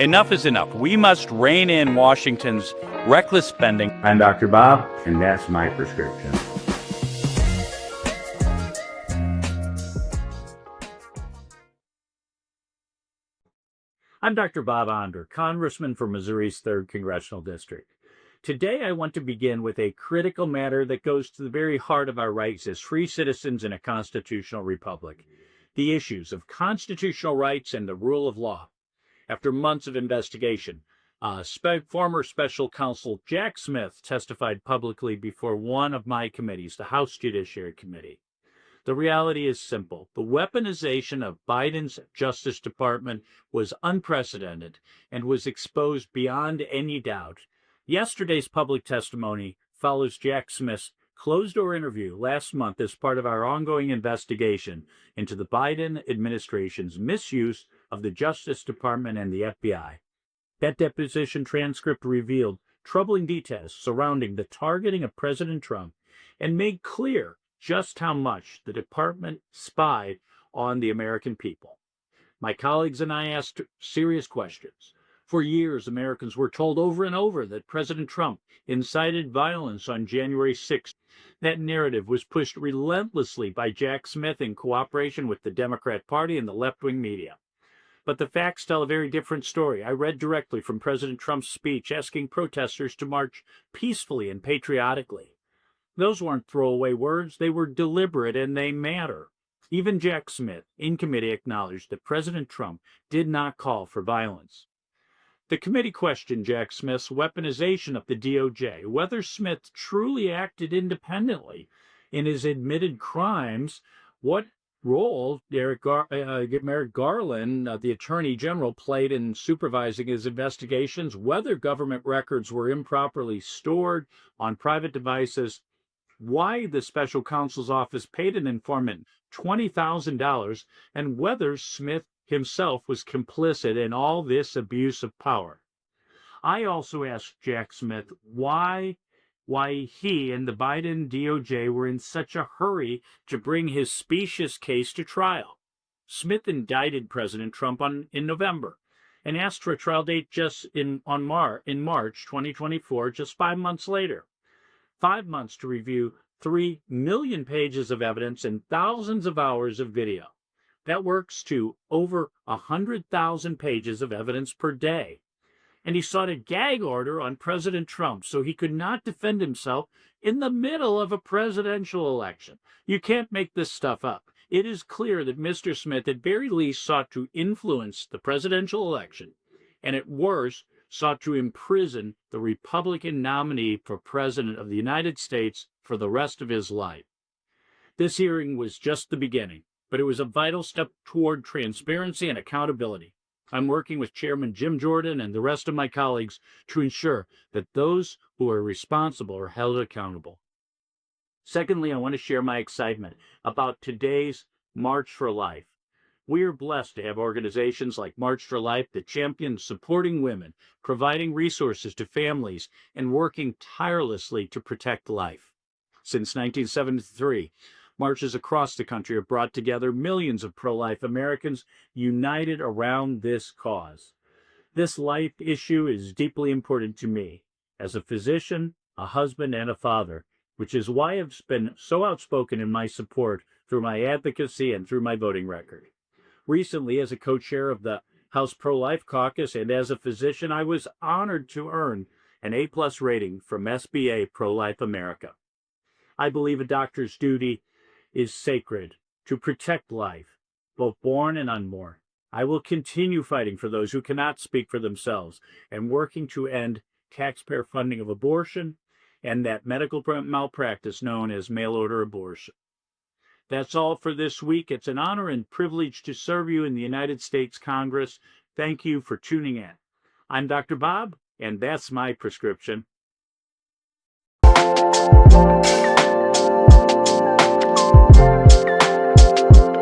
Enough is enough. We must rein in Washington's reckless spending. I'm Dr. Bob, and that's my prescription. I'm Dr. Bob Onder, Congressman for Missouri's 3rd Congressional District. Today I want to begin with a critical matter that goes to the very heart of our rights as free citizens in a constitutional republic: the issues of constitutional rights and the rule of law. After months of investigation, former special counsel Jack Smith testified publicly before one of my committees, the House Judiciary Committee. The reality is simple. The weaponization of Biden's Justice Department was unprecedented and was exposed beyond any doubt. Yesterday's public testimony follows Jack Smith's closed-door interview last month as part of our ongoing investigation into the Biden administration's misuse of the Justice Department and the FBI. That deposition transcript revealed troubling details surrounding the targeting of President Trump and made clear just how much the department spied on the American people. My colleagues and I asked serious questions. For years, Americans were told over and over that President Trump incited violence on January 6th. That narrative was pushed relentlessly by Jack Smith in cooperation with the Democrat Party and the left-wing media. But the facts tell a very different story. I read directly from President Trump's speech asking protesters to march peacefully and patriotically. Those weren't throwaway words. They were deliberate, and they matter. Even Jack Smith, in committee, acknowledged that President Trump did not call for violence. The committee questioned Jack Smith's weaponization of the DOJ, whether Smith truly acted independently in his admitted crimes, what role Merrick Garland, the Attorney General, played in supervising his investigations, whether government records were improperly stored on private devices, why the special counsel's office paid an informant $20,000, and whether Smith himself was complicit in all this abuse of power. I also asked Jack Smith why he and the Biden DOJ were in such a hurry to bring his specious case to trial. Smith indicted President Trump in November and asked for a trial date just in March 2024, just 5 months later. 5 months to review 3 million pages of evidence and thousands of hours of video. That works to over 100,000 pages of evidence per day. And he sought a gag order on President Trump so he could not defend himself in the middle of a presidential election. You can't make this stuff up. It is clear that Mr. Smith at very least sought to influence the presidential election, and at worst sought to imprison the Republican nominee for President of the United States for the rest of his life. This hearing was just the beginning, but it was a vital step toward transparency and accountability. I'm working with Chairman Jim Jordan and the rest of my colleagues to ensure that those who are responsible are held accountable. Secondly, I want to share my excitement about today's March for Life. We are blessed to have organizations like March for Life that champion supporting women, providing resources to families, and working tirelessly to protect life. Since 1973, marches across the country have brought together millions of pro-life Americans united around this cause. This life issue is deeply important to me as a physician, a husband, and a father, which is why I've been so outspoken in my support through my advocacy and through my voting record. Recently, as a co-chair of the House Pro-Life Caucus and as a physician, I was honored to earn an A+ rating from SBA Pro-Life America. I believe a doctor's duty is sacred to protect life, both born and unborn. I will continue fighting for those who cannot speak for themselves and working to end taxpayer funding of abortion and that medical malpractice known as mail-order abortion. That's all for this week. It's an honor and privilege to serve you in the United States Congress. Thank you for tuning in. I'm Dr. Bob, and that's my prescription.